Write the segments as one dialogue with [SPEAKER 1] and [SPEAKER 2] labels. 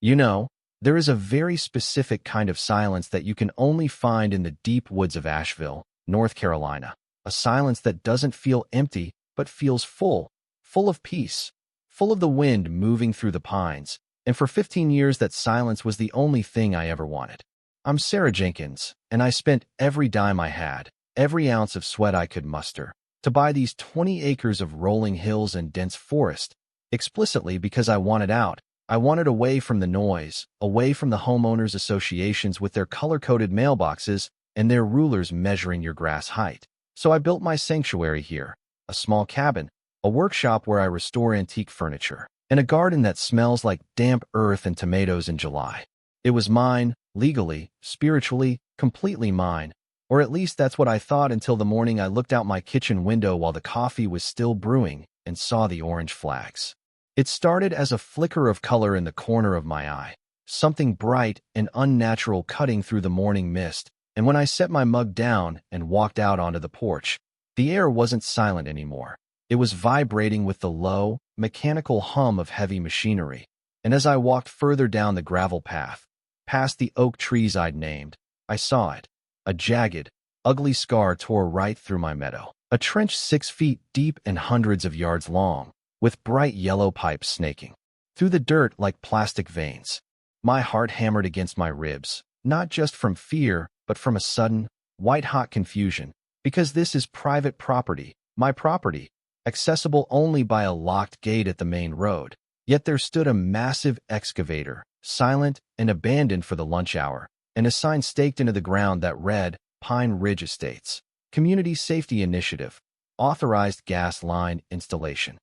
[SPEAKER 1] You know, there is a very specific kind of silence that you can only find in the deep woods of Asheville, North Carolina. A silence that doesn't feel empty, but feels full, full of peace, full of the wind moving through the pines. And for 15 years, that silence was the only thing I ever wanted. I'm Sarah Jenkins, and I spent every dime I had, every ounce of sweat I could muster, to buy these 20 acres of rolling hills and dense forest, explicitly because I wanted out. I wanted away from the noise, away from the homeowners associations with their color-coded mailboxes and their rulers measuring your grass height. So I built my sanctuary here, a small cabin, a workshop where I restore antique furniture, and a garden that smells like damp earth and tomatoes in July. It was mine, legally, spiritually, completely mine, or at least that's what I thought until the morning I looked out my kitchen window while the coffee was still brewing and saw the orange flags. It started as a flicker of color in the corner of my eye, something bright and unnatural cutting through the morning mist, and when I set my mug down and walked out onto the porch, the air wasn't silent anymore. It was vibrating with the low, mechanical hum of heavy machinery, and as I walked further down the gravel path, past the oak trees I'd named, I saw it. A jagged, ugly scar tore right through my meadow, a trench 6 feet deep and hundreds of yards long, with bright yellow pipes snaking through the dirt like plastic veins. My heart hammered against my ribs, not just from fear, but from a sudden, white-hot confusion, because this is private property, my property, accessible only by a locked gate at the main road. Yet there stood a massive excavator, silent and abandoned for the lunch hour, and a sign staked into the ground that read, Pine Ridge Estates, Community Safety Initiative, Authorized Gas Line Installation.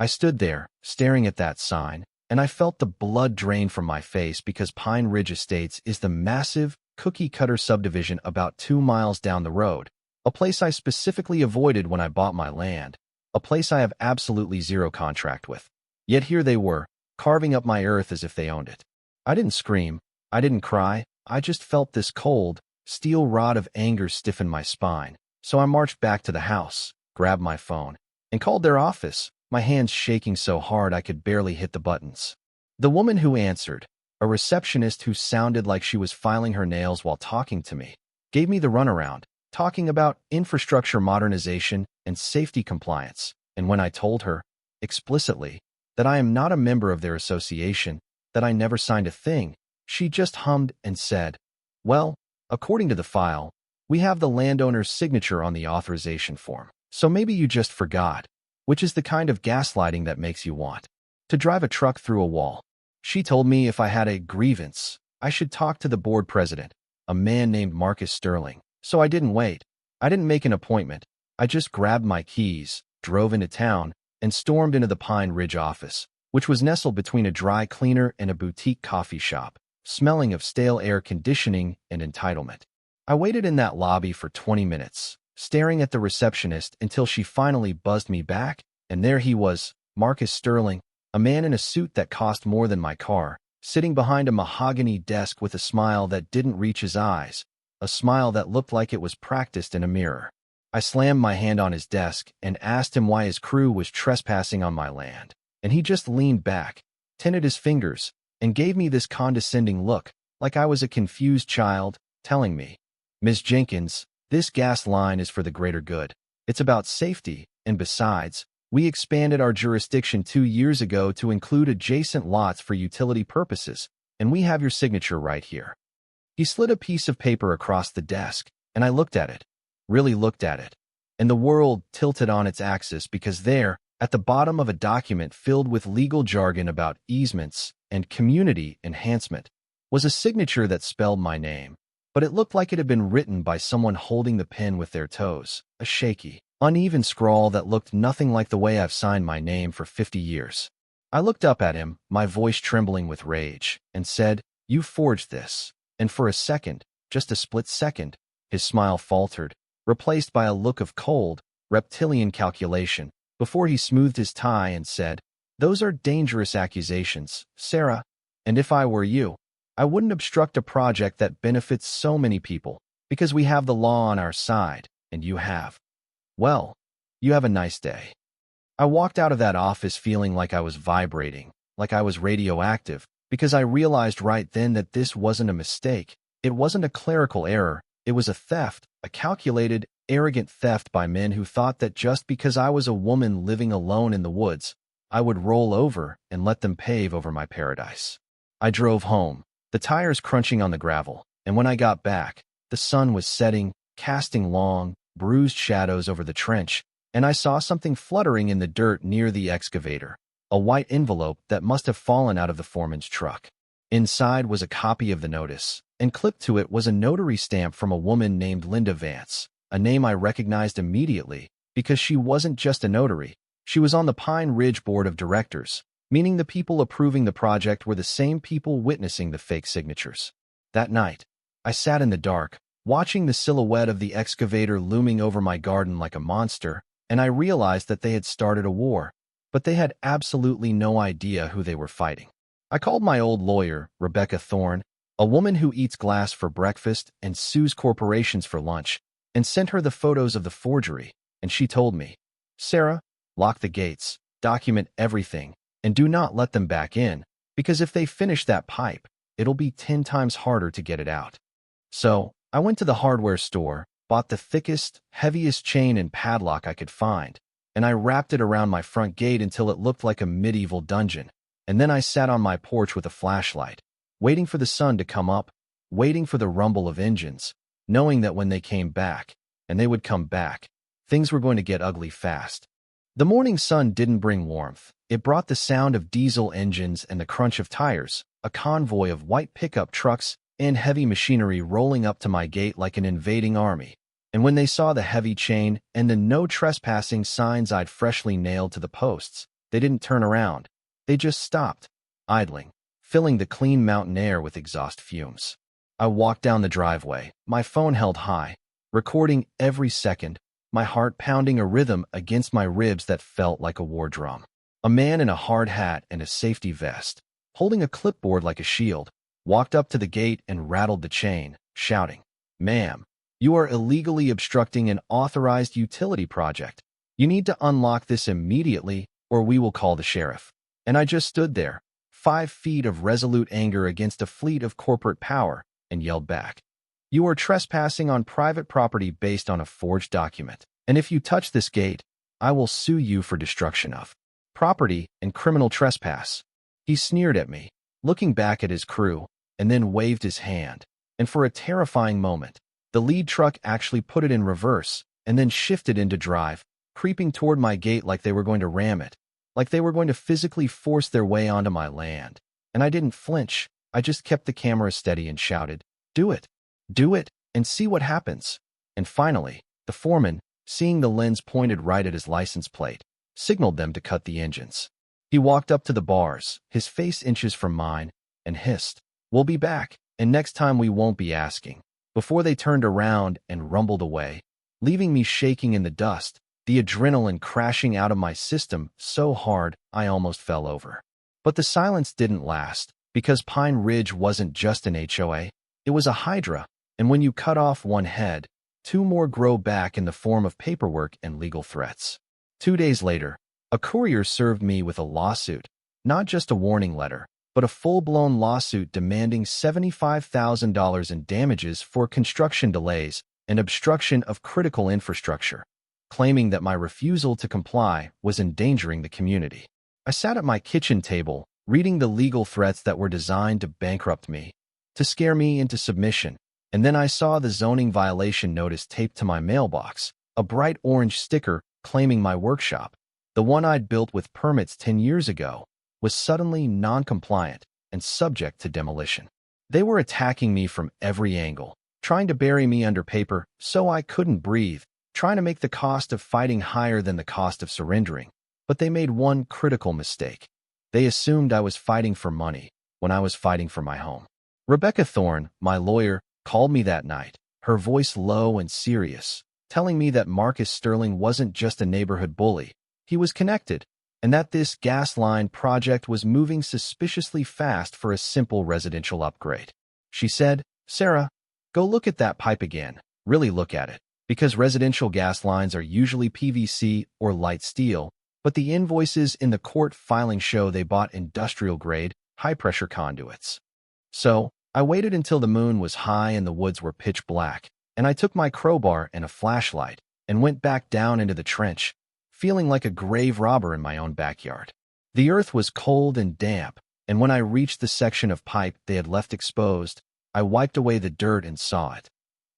[SPEAKER 1] I stood there, staring at that sign, and I felt the blood drain from my face because Pine Ridge Estates is the massive, cookie-cutter subdivision about 2 miles down the road, a place I specifically avoided when I bought my land, a place I have absolutely zero contract with. Yet here they were, carving up my earth as if they owned it. I didn't scream, I didn't cry, I just felt this cold, steel rod of anger stiffen my spine. So I marched back to the house, grabbed my phone, and called their office, my hands shaking so hard I could barely hit the buttons. The woman who answered, a receptionist who sounded like she was filing her nails while talking to me, gave me the runaround, talking about infrastructure modernization and safety compliance. And when I told her, explicitly, that I am not a member of their association, that I never signed a thing, she just hummed and said, well, according to the file, we have the landowner's signature on the authorization form, so maybe you just forgot, which is the kind of gaslighting that makes you want to drive a truck through a wall. She told me if I had a grievance, I should talk to the board president, a man named Marcus Sterling. So I didn't wait. I didn't make an appointment. I just grabbed my keys, drove into town, and stormed into the Pine Ridge office, which was nestled between a dry cleaner and a boutique coffee shop, smelling of stale air conditioning and entitlement. I waited in that lobby for 20 minutes, staring at the receptionist until she finally buzzed me back, and there he was, Marcus Sterling, a man in a suit that cost more than my car, sitting behind a mahogany desk with a smile that didn't reach his eyes, a smile that looked like it was practiced in a mirror. I slammed my hand on his desk and asked him why his crew was trespassing on my land, and he just leaned back, tinted his fingers, and gave me this condescending look, like I was a confused child, telling me, Ms. Jenkins, this gas line is for the greater good. It's about safety, and besides, we expanded our jurisdiction 2 years ago to include adjacent lots for utility purposes, and we have your signature right here. He slid a piece of paper across the desk, and I looked at it, really looked at it, and the world tilted on its axis because there, at the bottom of a document filled with legal jargon about easements and community enhancement, was a signature that spelled my name, but it looked like it had been written by someone holding the pen with their toes, a shaky, uneven scrawl that looked nothing like the way I've signed my name for 50 years. I looked up at him, my voice trembling with rage, and said, "You forged this." And for a second, just a split second, his smile faltered, replaced by a look of cold, reptilian calculation, before he smoothed his tie and said, "Those are dangerous accusations, Sarah, and if I were you, I wouldn't obstruct a project that benefits so many people, because we have the law on our side, and you have. Well, you have a nice day." I walked out of that office feeling like I was vibrating, like I was radioactive, because I realized right then that this wasn't a mistake. It wasn't a clerical error. It was a theft, a calculated, arrogant theft by men who thought that just because I was a woman living alone in the woods, I would roll over and let them pave over my paradise. I drove home, the tires crunching on the gravel, and when I got back, the sun was setting, casting long, bruised shadows over the trench, and I saw something fluttering in the dirt near the excavator, a white envelope that must have fallen out of the foreman's truck. Inside was a copy of the notice, and clipped to it was a notary stamp from a woman named Linda Vance, a name I recognized immediately because she wasn't just a notary, she was on the Pine Ridge Board of Directors, meaning the people approving the project were the same people witnessing the fake signatures. That night, I sat in the dark, watching the silhouette of the excavator looming over my garden like a monster, and I realized that they had started a war, but they had absolutely no idea who they were fighting. I called my old lawyer, Rebecca Thorne, a woman who eats glass for breakfast and sues corporations for lunch, and sent her the photos of the forgery, and she told me, "Sarah, lock the gates, document everything, and do not let them back in, because if they finish that pipe, it'll be 10 times harder to get it out." So, I went to the hardware store, bought the thickest, heaviest chain and padlock I could find, and I wrapped it around my front gate until it looked like a medieval dungeon, and then I sat on my porch with a flashlight, waiting for the sun to come up, waiting for the rumble of engines, knowing that when they came back, and they would come back, things were going to get ugly fast. The morning sun didn't bring warmth. It brought the sound of diesel engines and the crunch of tires, a convoy of white pickup trucks and heavy machinery rolling up to my gate like an invading army. And when they saw the heavy chain and the no trespassing signs I'd freshly nailed to the posts, they didn't turn around. They just stopped, idling, filling the clean mountain air with exhaust fumes. I walked down the driveway, my phone held high, recording every second, my heart pounding a rhythm against my ribs that felt like a war drum. A man in a hard hat and a safety vest, holding a clipboard like a shield, walked up to the gate and rattled the chain, shouting, "Ma'am, you are illegally obstructing an authorized utility project. You need to unlock this immediately, or we will call the sheriff." And I just stood there, 5 feet of resolute anger against a fleet of corporate power, and yelled back, "You are trespassing on private property based on a forged document, and if you touch this gate, I will sue you for destruction of property and criminal trespass." He sneered at me, looking back at his crew, and then waved his hand, and for a terrifying moment, the lead truck actually put it in reverse and then shifted into drive, creeping toward my gate like they were going to ram it, like they were going to physically force their way onto my land. And I didn't flinch. I just kept the camera steady and shouted, do it, and see what happens." And finally, the foreman, seeing the lens pointed right at his license plate, signaled them to cut the engines. He walked up to the bars, his face inches from mine, and hissed, "We'll be back, and next time we won't be asking," before they turned around and rumbled away, leaving me shaking in the dust, the adrenaline crashing out of my system so hard I almost fell over. But the silence didn't last, because Pine Ridge wasn't just an HOA, it was a hydra, and when you cut off one head, 2 more grow back in the form of paperwork and legal threats. 2 days later, a courier served me with a lawsuit, not just a warning letter, but a full-blown lawsuit demanding $75,000 in damages for construction delays and obstruction of critical infrastructure, claiming that my refusal to comply was endangering the community. I sat at my kitchen table, reading the legal threats that were designed to bankrupt me, to scare me into submission, and then I saw the zoning violation notice taped to my mailbox, a bright orange sticker claiming my workshop, the one I'd built with permits 10 years ago, was suddenly non-compliant and subject to demolition. They were attacking me from every angle, trying to bury me under paper so I couldn't breathe, trying to make the cost of fighting higher than the cost of surrendering. But they made one critical mistake. They assumed I was fighting for money when I was fighting for my home. Rebecca Thorne, my lawyer, called me that night, her voice low and serious, telling me that Marcus Sterling wasn't just a neighborhood bully. He was connected, and that this gas line project was moving suspiciously fast for a simple residential upgrade. She said, "Sarah, go look at that pipe again. Really look at it, because residential gas lines are usually PVC or light steel, but the invoices in the court filing show they bought industrial grade, high-pressure conduits. So, I waited until the moon was high and the woods were pitch black, and I took my crowbar and a flashlight and went back down into the trench, feeling like a grave robber in my own backyard. The earth was cold and damp, and when I reached the section of pipe they had left exposed, I wiped away the dirt and saw it.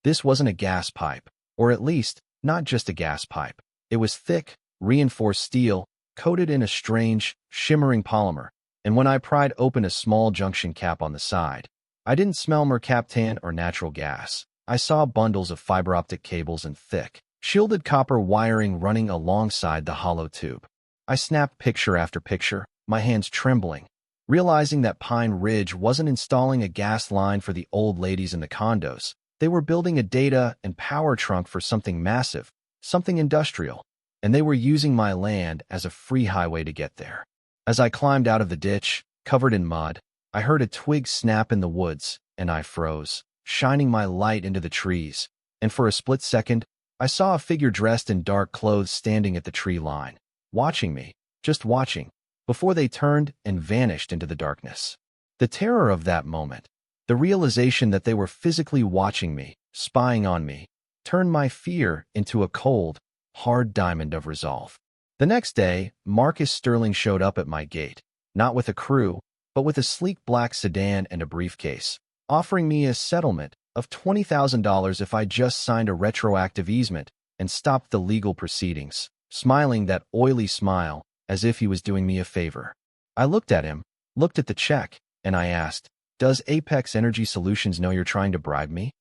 [SPEAKER 1] This wasn't a gas pipe, or at least, not just a gas pipe. It was thick, reinforced steel, coated in a strange, shimmering polymer, and when I pried open a small junction cap on the side, I didn't smell mercaptan or natural gas. I saw bundles of fiber optic cables and thick, shielded copper wiring running alongside the hollow tube. I snapped picture after picture, my hands trembling, realizing that Pine Ridge wasn't installing a gas line for the old ladies in the condos. They were building a data and power trunk for something massive, something industrial, and they were using my land as a free highway to get there. As I climbed out of the ditch, covered in mud, I heard a twig snap in the woods, and I froze, shining my light into the trees, and for a split second, I saw a figure dressed in dark clothes standing at the tree line, watching me, just watching, before they turned and vanished into the darkness. The terror of that moment, the realization that they were physically watching me, spying on me, turned my fear into a cold, hard diamond of resolve. The next day, Marcus Sterling showed up at my gate, not with a crew, but with a sleek black sedan and a briefcase, offering me a settlement of $20,000 if I just signed a retroactive easement and stopped the legal proceedings, smiling that oily smile as if he was doing me a favor. I looked at him, looked at the check, and I asked, "Does Apex Energy Solutions know you're trying to bribe me?"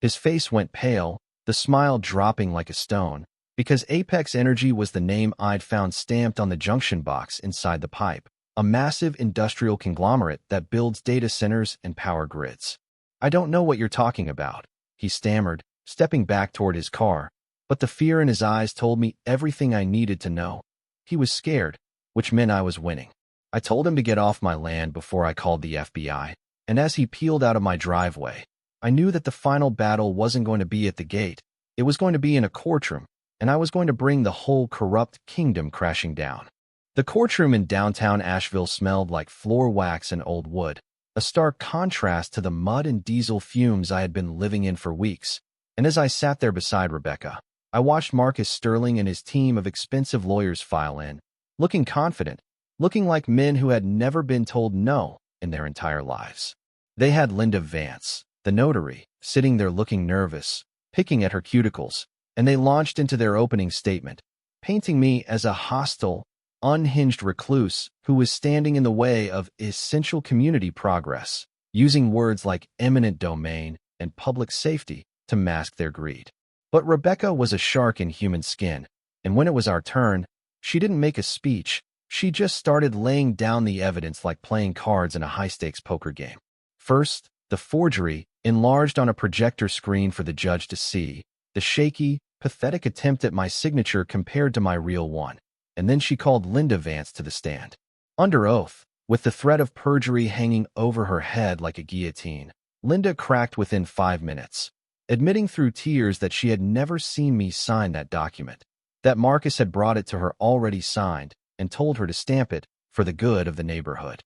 [SPEAKER 1] His face went pale, the smile dropping like a stone, because Apex Energy was the name I'd found stamped on the junction box inside the pipe, a massive industrial conglomerate that builds data centers and power grids. "I don't know what you're talking about," he stammered, stepping back toward his car, but the fear in his eyes told me everything I needed to know. He was scared, which meant I was winning. I told him to get off my land before I called the FBI, and as he peeled out of my driveway, I knew that the final battle wasn't going to be at the gate. It was going to be in a courtroom, and I was going to bring the whole corrupt kingdom crashing down. The courtroom in downtown Asheville smelled like floor wax and old wood, a stark contrast to the mud and diesel fumes I had been living in for weeks. And as I sat there beside Rebecca, I watched Marcus Sterling and his team of expensive lawyers file in, looking confident, looking like men who had never been told no in their entire lives. They had Linda Vance, the notary, sitting there looking nervous, picking at her cuticles, and they launched into their opening statement, painting me as a hostile, unhinged recluse who was standing in the way of essential community progress, using words like eminent domain and public safety to mask their greed. But Rebecca was a shark in human skin, and when it was our turn, she didn't make a speech. She just started laying down the evidence like playing cards in a high-stakes poker game. First, the forgery, enlarged on a projector screen for the judge to see, the shaky, pathetic attempt at my signature compared to my real one. And then she called Linda Vance to the stand. Under oath, with the threat of perjury hanging over her head like a guillotine, Linda cracked within 5 minutes, admitting through tears that she had never seen me sign that document, that Marcus had brought it to her already signed and told her to stamp it for the good of the neighborhood.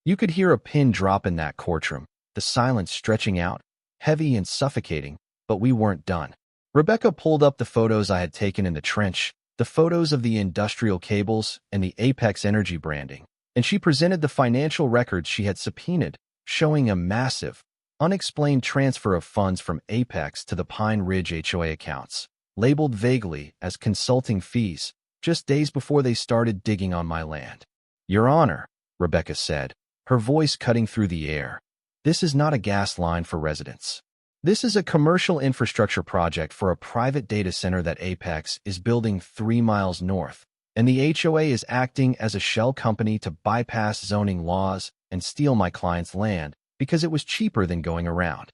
[SPEAKER 1] You could hear a pin drop in that courtroom, the silence stretching out, heavy and suffocating, but we weren't done. Rebecca pulled up the photos I had taken in the trench, the photos of the industrial cables and the Apex Energy branding, and she presented the financial records she had subpoenaed, showing a massive, unexplained transfer of funds from Apex to the Pine Ridge HOA accounts, labeled vaguely as consulting fees, just days before they started digging on my land. "Your Honor," Rebecca said, her voice cutting through the air, "this is not a gas line for residents. This is a commercial infrastructure project for a private data center that Apex is building 3 miles north, and the HOA is acting as a shell company to bypass zoning laws and steal my client's land because it was cheaper than going around."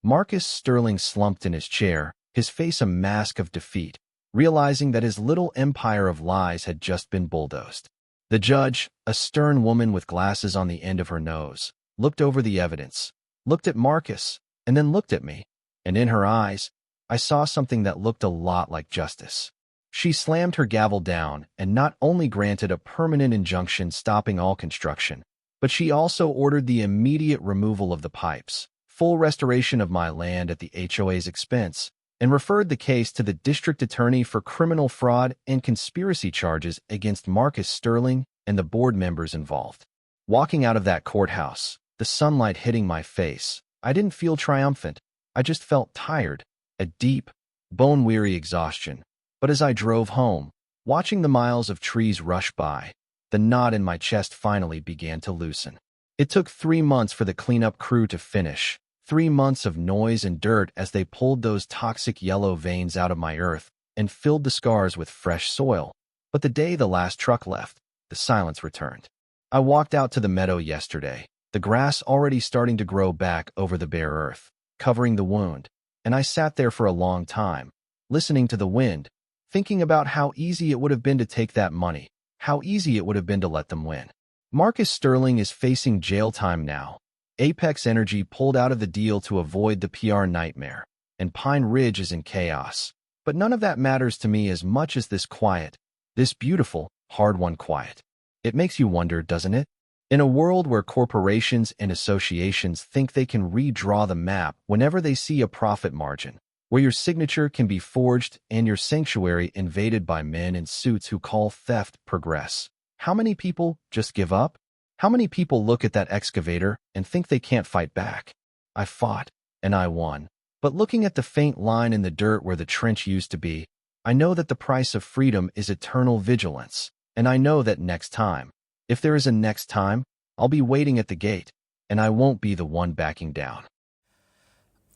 [SPEAKER 1] Marcus Sterling slumped in his chair, his face a mask of defeat, realizing that his little empire of lies had just been bulldozed. The judge, a stern woman with glasses on the end of her nose, looked over the evidence, looked at Marcus, and then looked at me, and in her eyes, I saw something that looked a lot like justice. She slammed her gavel down and not only granted a permanent injunction stopping all construction, But she also ordered the immediate removal of the pipes, full restoration of my land at the HOA's expense, and referred the case to the district attorney for criminal fraud and conspiracy charges against Marcus Sterling and the board members involved. Walking out of that courthouse, the sunlight hitting my face, I didn't feel triumphant. I just felt tired, a deep, bone-weary exhaustion. But as I drove home, watching the miles of trees rush by, the knot in my chest finally began to loosen. It took 3 months for the cleanup crew to finish, 3 months of noise and dirt as they pulled those toxic yellow veins out of my earth and filled the scars with fresh soil. But the day the last truck left, the silence returned. I walked out to the meadow yesterday, the grass already starting to grow back over the bare earth, covering the wound, and I sat there for a long time, listening to the wind, thinking about how easy it would have been to take that money, how easy it would have been to let them win. Marcus Sterling is facing jail time now. Apex Energy pulled out of the deal to avoid the PR nightmare, and Pine Ridge is in chaos. But none of that matters to me as much as this quiet, this beautiful, hard-won quiet. It makes you wonder, doesn't it? In a world where corporations and associations think they can redraw the map whenever they see a profit margin, where your signature can be forged and your sanctuary invaded by men in suits who call theft progress, how many people just give up? How many people look at that excavator and think they can't fight back? I fought, and I won. But looking at the faint line in the dirt where the trench used to be, I know that the price of freedom is eternal vigilance. And I know that next time, if there is a next time, I'll be waiting at the gate, and I won't be the one backing down.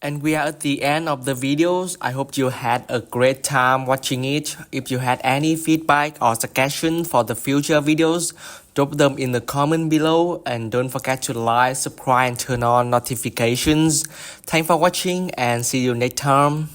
[SPEAKER 2] And we are at the end of the videos. I hope you had a great time watching it. If you had any feedback or suggestion for the future videos, drop them in the comment below. And don't forget to like, subscribe and turn on notifications. Thanks for watching and see you next time.